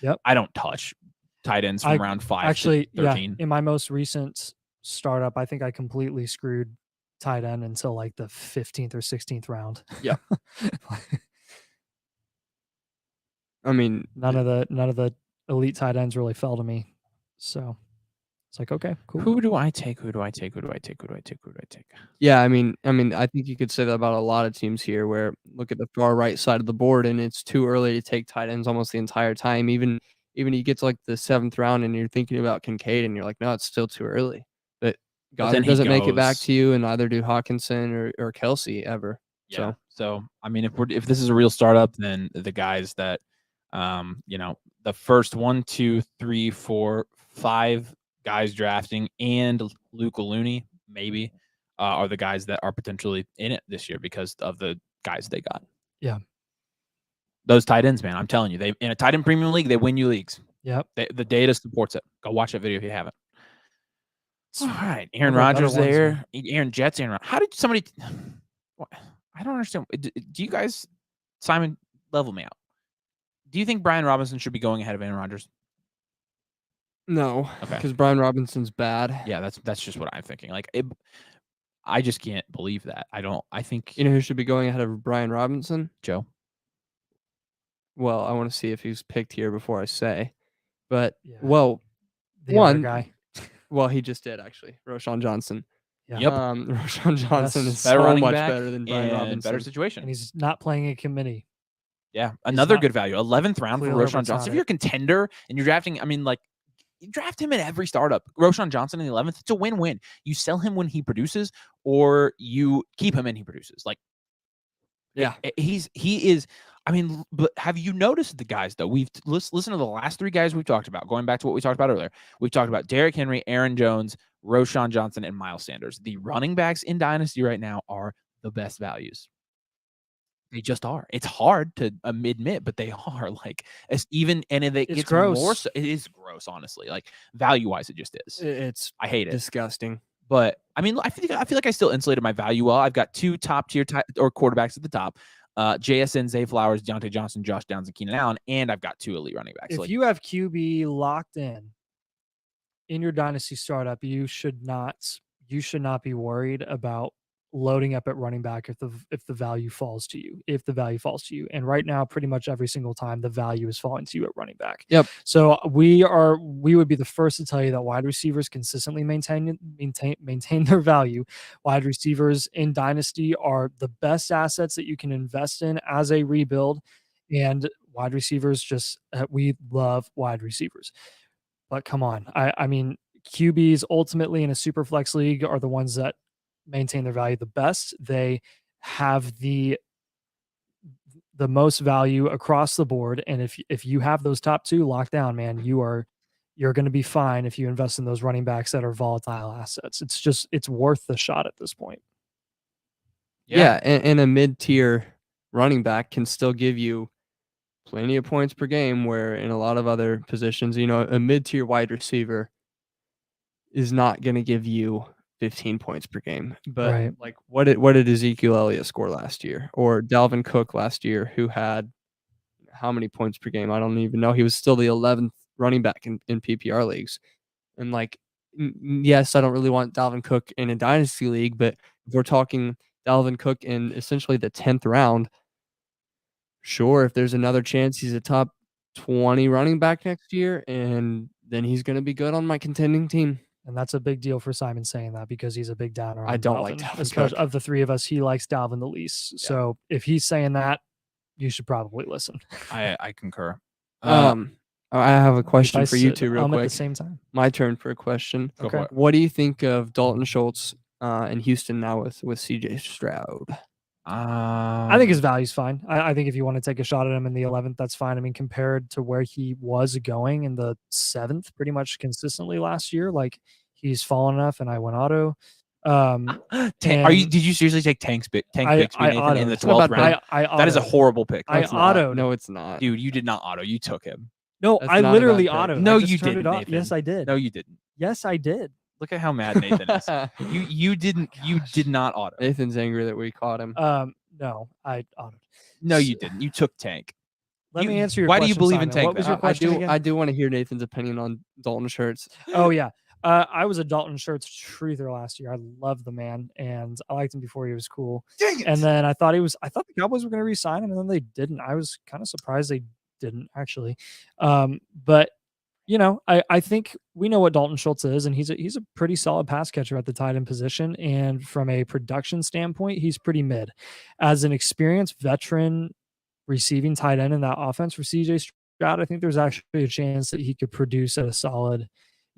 Yep. I don't touch tight ends from round 5 to 13. In my most recent startup, I think I completely screwed tight end until like the 15th or 16th round. Yeah. I mean, none of the elite tight ends really fell to me. So it's like, okay, cool. Who do I take? Yeah, I mean, I think you could say that about a lot of teams here where look at the far right side of the board and it's too early to take tight ends almost the entire time. Even you get to like the 7th round and you're thinking about Kincaid and you're like, no, it's still too early. But Goddard doesn't make it back to you, and neither do Hawkinson or Kelsey ever. Yeah. So I mean, if this is a real startup, then the guys that the first 1, 2, 3, 4, 5 guys drafting and Luke Looney maybe are the guys that are potentially in it this year because of the guys they got. Yeah. Those tight ends, man, I'm telling you, they in a tight end premium league, they win you leagues. Yep. The data supports it. Go watch that video if you haven't. All right. Aaron What about Rodgers better ones, there. Aaron Jets. How did somebody I don't understand. Do you guys, Simon, level me out? Do you think Brian Robinson should be going ahead of Aaron Rodgers? No, Okay. because Brian Robinson's bad. Yeah, that's just what I'm thinking. Like, I just can't believe that. I think You know who should be going ahead of Brian Robinson? Joe. Well, I want to see if he's picked here before I say. But, Yeah. well, the other guy. Well, he just did, actually. Roshan Johnson. Yeah. Yep. Roshan Johnson is better so running much back better than Brian and Robinson. better situation. And he's not playing a committee. Yeah, another good value. 11th round for Khalil Roshan Herbert's Johnson. If not you're a contender and you're drafting, I mean, like, you draft him in every startup. Roshan Johnson in the 11th, it's a win-win. You sell him when he produces, or you keep him and he produces. Like, Yeah. he is. I mean, but have you noticed the guys, though? We've listen to the last three guys we've talked about, going back to what we talked about earlier. We've talked about Derrick Henry, Aaron Jones, Roshan Johnson, and Miles Sanders. The running backs in Dynasty right now are the best values. They just are. It's hard to admit, but they are. Like, it's gross. more. So, it is gross, honestly. Like, value-wise, it just is. I hate it. Disgusting. But I mean, I feel like I still insulated my value well. I've got two top-tier or quarterbacks at the top. JSN, Zay Flowers, Deontay Johnson, Josh Downs, and Keenan Allen, and I've got two elite running backs. If you have QB locked in your dynasty startup, you should not be worried about loading up at running back if the value falls to you. And right now, pretty much every single time, the value is falling to you at running back. Yep. So we would be the first to tell you that wide receivers consistently maintain their value. Wide receivers in Dynasty are the best assets that you can invest in as a rebuild, and wide receivers we love wide receivers. But come on, I mean, QBs ultimately in a super flex league are the ones that maintain their value the best. They have the most value across the board, and if you have those top two locked down, man, you're going to be fine if you invest in those running backs that are volatile assets. It's worth the shot at this point. Yeah, and a mid-tier running back can still give you plenty of points per game, where in a lot of other positions, a mid-tier wide receiver is not going to give you 15 points per game. But like, what did Ezekiel Elliott score last year, or Dalvin Cook last year, who had how many points per game? I don't even know. He was still the 11th running back in PPR leagues. And like, yes, I don't really want Dalvin Cook in a dynasty league, but if we're talking Dalvin Cook in essentially the 10th round, sure, if there's another chance he's a top 20 running back next year, and then he's going to be good on my contending team. And that's a big deal for Simon saying that, because he's a big downer on I don't Dalvin. like Dalvin Especially Cook. Of the three of us, he likes Dalvin the least. Yeah. So if he's saying that, you should probably listen. I concur. I have a question for you two real quick. At the same time. My turn for a question. Okay. What do you think of Dalton Schultz in Houston now with CJ Stroud? I think his value's fine. I think if you want to take a shot at him in the 11th, that's fine. I mean, compared to where he was going in the 7th, pretty much consistently last year, like, he's fallen enough, and I went auto. Did you seriously take Tank Bixby, Nathan, in the 12th round? That is a horrible pick. I autoed. No, it's not. Dude, you did not auto. You took him. No, I literally autoed. No, you didn't, Nathan. Yes, I did. No, you didn't. Yes, I did. Look at how mad Nathan is. You did not auto. Nathan's angry that we caught him. No, I autoed. No, you didn't. You took Tank. Let me answer your question. Why do you believe Simon. in Tank? What was your question again? I do want to hear Nathan's opinion on Dalton Schultz. Oh yeah. I was a Dalton Schultz truther last year. I loved the man, and I liked him before he was cool. Dang it. And then I thought the Cowboys were going to re-sign him, and then they didn't. I was kind of surprised they didn't, actually. But I think we know what Dalton Schultz is, and he's a pretty solid pass catcher at the tight end position. And from a production standpoint, he's pretty mid. As an experienced veteran receiving tight end in that offense for CJ Stroud, I think there's actually a chance that he could produce at a solid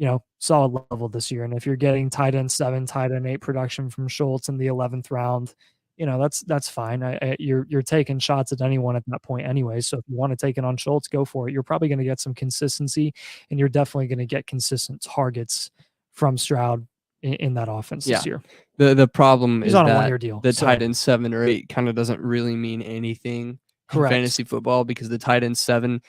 level this year. And if you're getting tight end 7, tight end 8 production from Schultz in the 11th round, that's fine. You're taking shots at anyone at that point anyway. So if you want to take it on Schultz, go for it. You're probably going to get some consistency, and you're definitely going to get consistent targets from Stroud in that offense this year. The problem is on a 1-year deal. The tight end 7 or 8 kind of doesn't really mean anything in fantasy football, because the tight end 7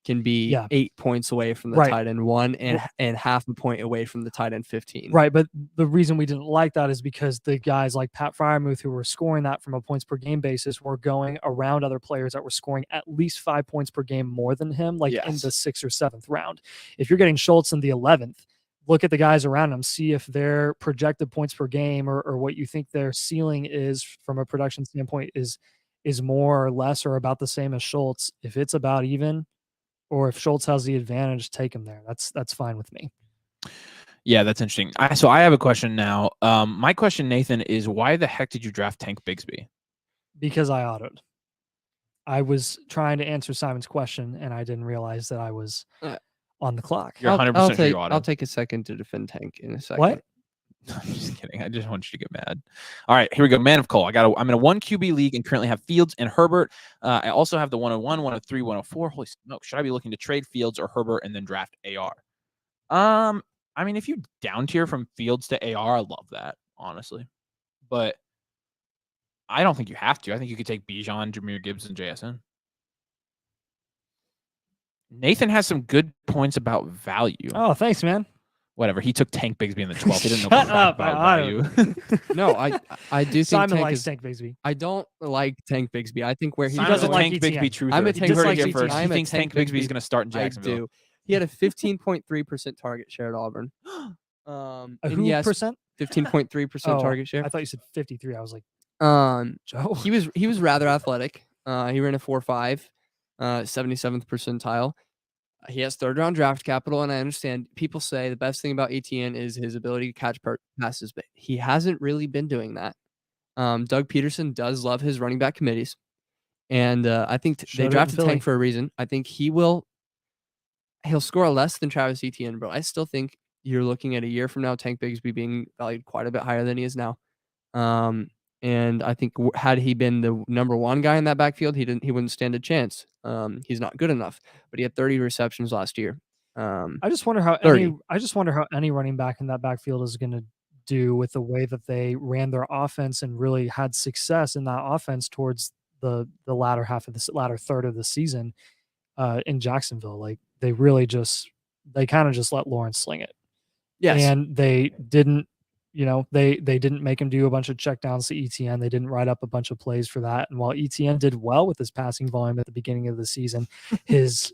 can be 8 points away from the tight end 1 and half a point away from the tight end 15. Right, but the reason we didn't like that is because the guys like Pat Freiermuth, who were scoring that from a points per game basis, were going around other players that were scoring at least 5 points per game more than him, like in the 6th or 7th round. If you're getting Schultz in the 11th, look at the guys around him, see if their projected points per game or what you think their ceiling is from a production standpoint is more or less or about the same as Schultz. If it's about even, or if Schultz has the advantage, take him there. That's fine with me. Yeah, that's interesting. So I have a question now. My question, Nathan, is why the heck did you draft Tank Bigsby? Because I autoed. I was trying to answer Simon's question, and I didn't realize that I was on the clock. You're 100% sure you autoed. I'll take a second to defend Tank in a second. What? I'm just kidding. I just want you to get mad. All right, here we go. Man of Cole. I'm in a 1 QB league and currently have Fields and Herbert. I also have the 101, 103, 104. Holy smoke. Should I be looking to trade Fields or Herbert and then draft AR? I mean, if you down tier from Fields to AR, I love that, honestly. But I don't think you have to. I think you could take Bijan, Jahmyr Gibbs, and JSN. Nathan has some good points about value. Oh, thanks, man. Whatever. He took Tank Bigsby in the 12th. He didn't know about value. No, I do think Simon likes Tank Bigsby. I don't like Tank Bigsby. I think where he doesn't like Tank Bigsby truther. I'm a Tank Bigsby first. He thinks Tank Bigsby is going to start in Jacksonville. I do. He had a 15.3% target share at Auburn. Who percent? 15.3% target share. I thought you said 53. I was like, Joe. He was rather athletic. He ran a 4.5, 77th percentile. He has 3rd-round draft capital, and I understand people say the best thing about Etienne is his ability to catch passes, but he hasn't really been doing that. Doug Peterson does love his running back committees, and I think they drafted Tank for a reason. I think he'll score less than Travis Etienne, bro. I still think you're looking at a year from now, Tank Bigsby being valued quite a bit higher than he is now. And I think had he been the number 1 guy in that backfield, he wouldn't stand a chance. He's not good enough, but he had 30 receptions last year. I just wonder how any running back in that backfield is going to do with the way that they ran their offense and really had success in that offense towards the latter third of the season in Jacksonville. Like they kind of just let Lawrence sling it. Yes. And they didn't, they didn't make him do a bunch of checkdowns to ETN. They didn't write up a bunch of plays for that. And while ETN did well with his passing volume at the beginning of the season, his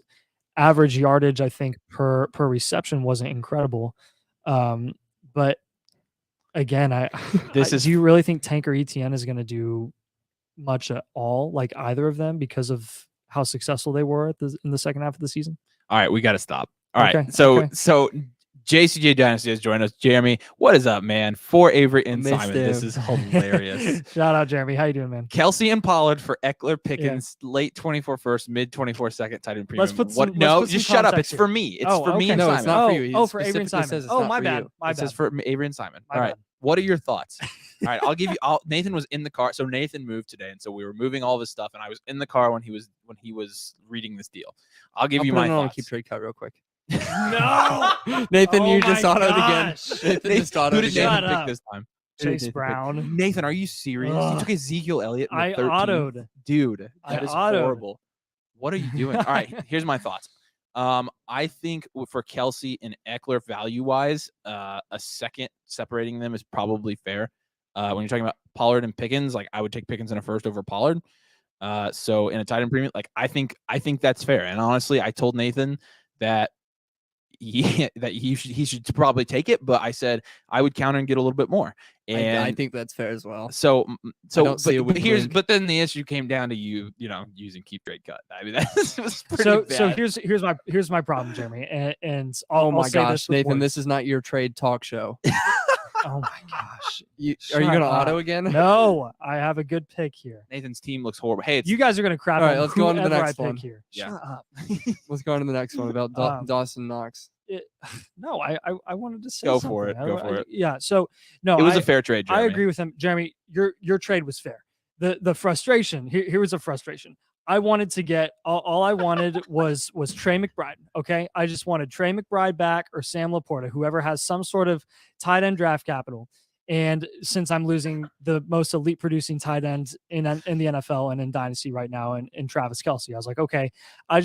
average yardage, I think, per reception wasn't incredible. But again, do you really think Tank or ETN is going to do much at all, like either of them, because of how successful they were in the second half of the season? All right, we got to stop. All right, so JCJ Dynasty has joined us. Jeremy, what is up, man? For Avery and Simon, this is hilarious. Shout out, Jeremy. How you doing, man? Kelsey and Pollard for Eckler, Pickens, late 24 first, mid 24 second, tight end premium. Just shut up. It's for me. It's for me and Simon. It's not for you. For Avery and Simon. My bad. This is for Avery and Simon. All right. What are your thoughts? All right, I'll give you. Nathan was in the car, so Nathan moved today, and so we were moving all of his stuff, and I was in the car when he was reading this deal. I'll give you my thoughts. Keep trade cut real quick. No, Nathan, you just autoed again. Nathan just autoed Who did Nathan pick this time? Chase Brown. Nathan, are you serious? You took Ezekiel Elliott in the 13th? Autoed. Dude, that is horrible. What are you doing? All right, here's my thoughts. I think for Kelsey and Eckler value-wise, a second separating them is probably fair. When you're talking about Pollard and Pickens, like I would take Pickens in a first over Pollard. So in a tight end premium, like I think that's fair. And honestly, I told Nathan that he should probably take it, but I said I would counter and get a little bit more. And I think that's fair as well. But then the issue came down to you using keep trade cut. I mean, that's pretty bad. So here's my problem, Jeremy. And I'll say gosh, Nathan, this is not your trade talk show. Oh my gosh. Are you going to auto again? No, I have a good pick here. Nathan's team looks horrible. Hey, you guys are going to crap. All right, let's go on to the next one. Here. Yeah. Shut up. Let's go on to the next one about Dawson Knox. I wanted to say Go something. for it. Yeah. So no, it was a fair trade, Jeremy. I agree with him. Jeremy, your trade was fair. The frustration, here was a frustration. I wanted to get all I wanted was Trey McBride. Okay. I just wanted Trey McBride back or Sam Laporta, whoever has some sort of tight end draft capital. And since I'm losing the most elite producing tight end in the NFL and in Dynasty right now in Travis Kelce, I was like, okay, I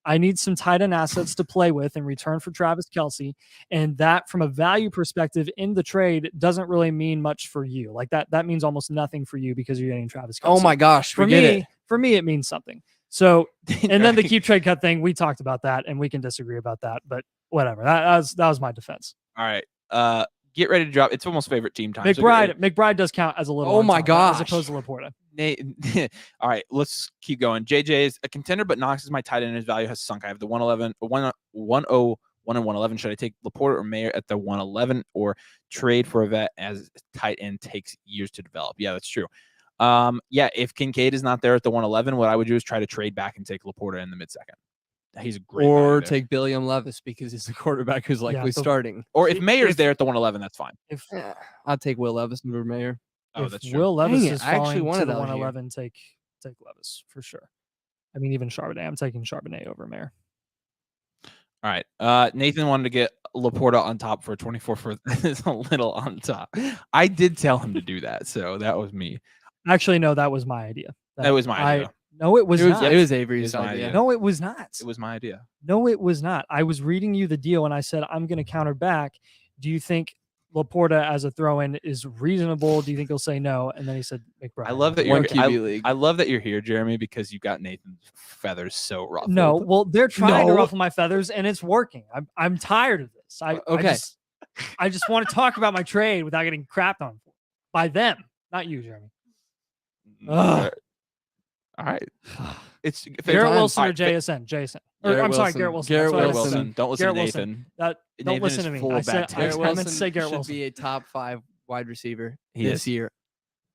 I need some tight end assets to play with in return for Travis Kelce. And that, from a value perspective in the trade, doesn't really mean much for you. Like that means almost nothing for you because you're getting Travis Kelce. Oh my gosh. For me, it means something. So, and then the keep trade cut thing, we talked about that and we can disagree about that, but whatever. That was my defense. All right. Get ready to drop. It's almost favorite team time. McBride does count as a little. Oh my gosh. As opposed to Laporta. All right, let's keep going. JJ is a contender, but Knox is my tight end. His value has sunk. I have the 111, 101 and 111. Should I take Laporta or Mayer at the 111 or trade for a vet as tight end takes years to develop? Yeah, that's true. If Kincaid is not there at the 111, what I would do is try to trade back and take Laporta in the mid-second. He's a great. Or take Billiam Levis because he's the quarterback who's likely starting. Or if Mayer's there at the 111, that's fine. I'll take Will Levis over Mayer. Oh, if that's true. Will Levis is I actually falling wanted to the out 111, take Levis for sure. I mean, even Charbonnet. I'm taking Charbonnet over Mayer. All right. Nathan wanted to get Laporta on top for 24 for is a little on top. I did tell him to do that, so that was me. Actually, no, that was my idea. That was my idea. No, it was not. It was Avery's idea. No, it was not. It was my idea. No, it was not. I was reading you the deal and I said, I'm going to counter back. Do you think Laporta as a throw-in is reasonable? Do you think he'll say no? And then he said McBride. I love that I love that you're here, Jeremy, because you got Nathan's feathers so ruffled. No, well, they're trying to ruffle my feathers and it's working. I'm tired of this. I just want to talk about my trade without getting crapped on by them, not you, Jeremy. All right. It's Garrett Wilson or JSN. JSN. I'm sorry, Garrett Wilson. Garrett Wilson. Don't listen to Nathan. Don't listen to me. I meant to say Garrett Wilson should be a top 5 wide receiver this year.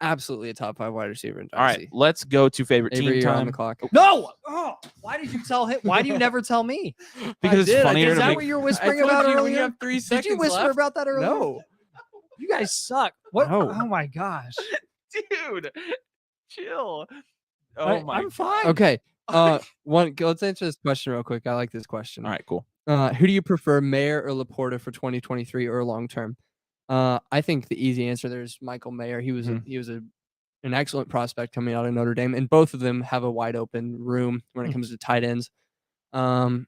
Absolutely a top 5 wide receiver in Dynasty. All right, let's go to favorite team time. On the clock. No. Oh, why did you tell him? Why do you never tell me? Because it's funnier. Is that what you were whispering about earlier? You have 3 seconds did you whisper left? about that earlier? No. You guys suck. What? No. Oh my gosh. Dude, chill. I'm fine. Okay. Let's answer this question real quick. I like this question. All right, cool. Who do you prefer, Mayer or Laporta for 2023 or long term? I think the easy answer there is Michael Mayer. He was an excellent prospect coming out of Notre Dame, and both of them have a wide open room when it comes to tight ends. And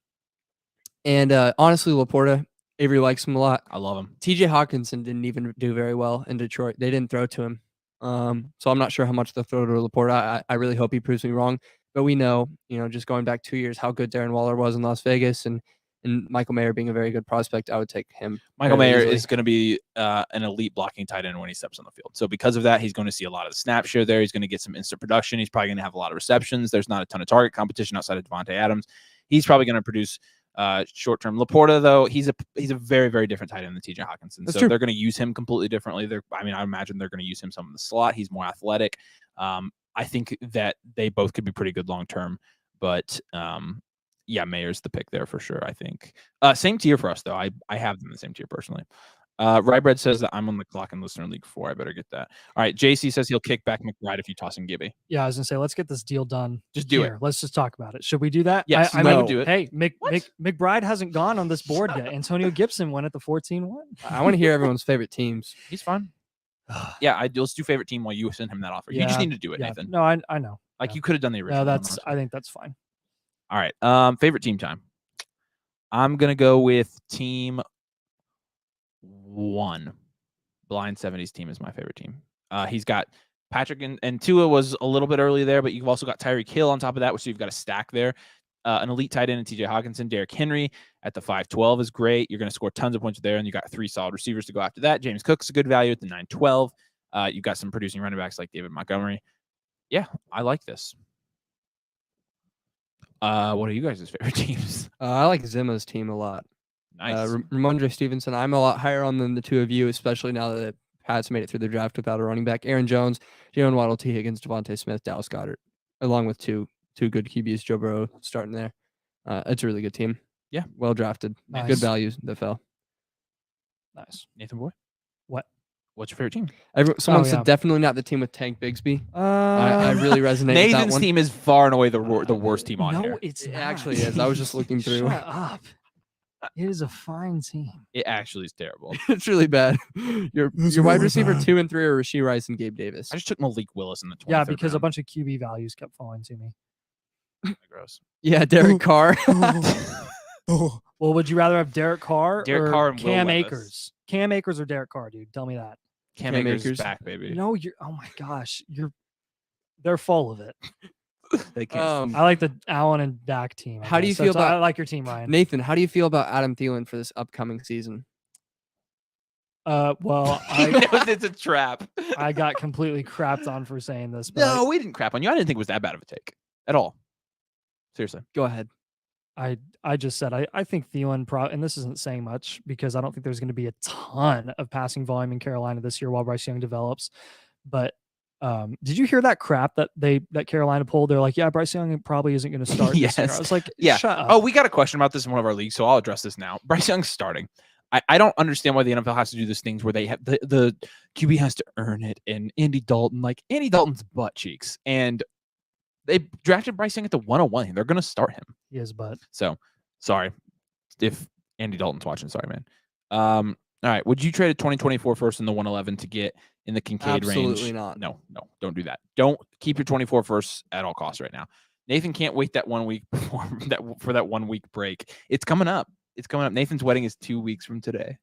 honestly, Laporta, Avery likes him a lot. I love him. TJ Hawkinson didn't even do very well in Detroit. They didn't throw to him. So I'm not sure how much they'll throw to Laporta. I really hope he proves me wrong. But we know, just going back 2 years, how good Darren Waller was in Las Vegas, and Michael Mayer being a very good prospect, I would take him. Michael Mayer is going to be an elite blocking tight end when he steps on the field. So because of that, he's going to see a lot of the snap share there. He's going to get some instant production. He's probably going to have a lot of receptions. There's not a ton of target competition outside of Devontae Adams. He's probably going to produce short-term. Laporta, though, he's a very, very different tight end than TJ Hawkinson. That's so true. They're going to use him completely differently. I imagine they're going to use him some in the slot. He's more athletic. I think that they both could be pretty good long-term, but Mayer's the pick there for sure, I think. Same tier for us, though. I have them in the same tier personally. Rybread says that I'm on the clock in Listener League 4. I better get that. All right, JC says he'll kick back McBride if you toss in Gibby. Yeah, I was going to say, let's get this deal done. Just do it. it. Let's just talk about it. Should we do that? Yes, I would do it. Hey, McBride hasn't gone on this board yet. Antonio Gibson went at the 14-1. I want to hear everyone's favorite teams. He's fine. Let's do favorite team while you send him that offer. You just need to do it, Nathan. No, I know. You could have done the original. No, I think that's fine. All right. Favorite team time. I'm going to go with team 1. Blind 70s team is my favorite team. He's got Patrick and Tua was a little bit early there, but you've also got Tyreek Hill on top of that, which you've got a stack there. An elite tight end in TJ Hawkinson. Derrick Henry at the 5-12 is great. You're going to score tons of points there, and you got 3 solid receivers to go after that. James Cook's a good value at the 9-12. You've got some producing running backs like David Montgomery. Yeah, I like this. What are you guys' favorite teams? I like Zimma's team a lot. Nice. Ramondre Stevenson, I'm a lot higher on than the two of you, especially now that the Pats made it through the draft without a running back. Aaron Jones, Jalen Waddle, T. Higgins, Devontae Smith, Dallas Goedert, along with two good QBs, Joe Burrow starting there. It's a really good team. Yeah. Well drafted. Nice. Good values that fell. Nice. Nathan Boy? What's your favorite team? Someone said definitely not the team with Tank Bigsby. I really resonate with that Nathan's one. team is far and away the worst team on here. No, it actually is. I was just looking through. Shut up. It is a fine team. It actually is terrible. It's really bad. Your wide receiver 2 and 3 are Rashee Rice and Gabe Davis. I just took Malik Willis in the 23rd Yeah, because round. a bunch of QB values kept falling to me. Gross. Yeah, Derek Carr. Well, would you rather have Derek Carr Derek or Carr and Will Cam Levis. Akers? Cam Akers or Derek Carr, dude? Tell me that. Cam Akers is back, baby. No, oh my gosh, they're full of it. They can't. I like the Allen and Dak team. How do you feel about? I like your team, Ryan. Nathan, how do you feel about Adam Thielen for this upcoming season? Well, He knows it's a trap. I got completely crapped on for saying this. But No, we didn't crap on you. I didn't think it was that bad of a take at all. Seriously. Go ahead. I just said I think Thielen and this isn't saying much because I don't think there's going to be a ton of passing volume in Carolina this year while Bryce Young develops. But did you hear that crap that Carolina pulled? They're like, yeah, Bryce Young probably isn't going to start this year. I was like, yeah. Shut up. Oh, we got a question about this in one of our leagues, so I'll address this now. Bryce Young's starting. I don't understand why the NFL has to do these things where they have the QB has to earn it, and Andy Dalton's butt cheeks, and they drafted Bryce Young at the 101. They're going to start him. He is, but so sorry if Andy Dalton's watching. Sorry, man. All right. Would you trade a 2024 first in the 111 to get in the Kincaid range? Absolutely not. No, don't do that. Don't keep your 24 first at all costs right now. Nathan can't wait that 1 week for that 1 week break. It's coming up. Nathan's wedding is 2 weeks from today.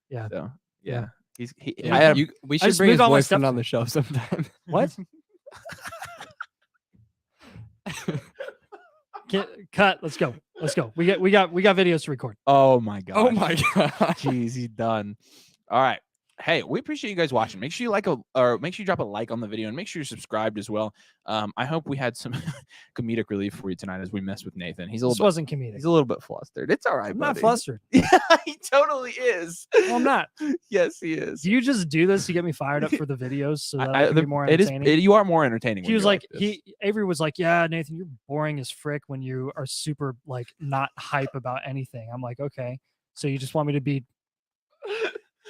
Yeah. So yeah. We should bring his boyfriend on the show sometime. What? Cut. Let's go. We got videos to record. Oh my god. Oh my god. Jeez, he's done. All right. Hey, we appreciate you guys watching. Make sure you drop a like on the video and make sure you're subscribed as well. I hope we had some comedic relief for you tonight as we mess with Nathan. Wasn't comedic. He's a little bit flustered. It's all right. I'm not flustered. Yeah, he totally is. No, I'm not. Yes, he is. Do you just do this to get me fired up for the videos so that I can be more entertaining? You are more entertaining. He was like, Avery was like, yeah, Nathan, you're boring as frick when you are super like not hype about anything. I'm like, okay, so you just want me to be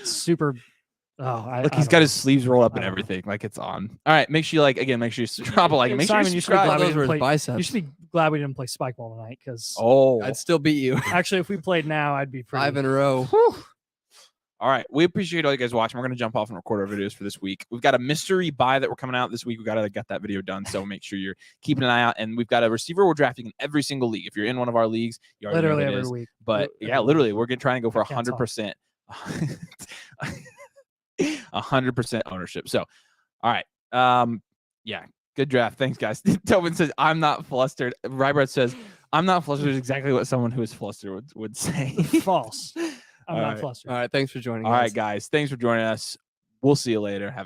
super. Look, he's got his sleeves rolled up and everything, like it's on. All right, make sure you drop a like. Make sure you subscribe. You should be glad we didn't play Spike Ball tonight because I'd still beat you. Actually, if we played now, I'd be pretty 5 in a row. Whew. All right, we appreciate all you guys watching. We're gonna jump off and record our videos for this week. We've got a mystery buy that we're coming out this week. We gotta get that video done, so make sure you're keeping an eye out. And we've got a receiver we're drafting in every single league. If you're in one of our leagues, you already literally know every week. But yeah, literally, we're gonna try and go for 100%. 100% ownership. So, all right. Yeah, good draft. Thanks, guys. Tobin says, I'm not flustered. Rybert says, I'm not flustered is exactly what someone who is flustered would say. False. I'm not flustered. All right. Thanks for joining us. All right, guys. Thanks for joining us. We'll see you later. Have a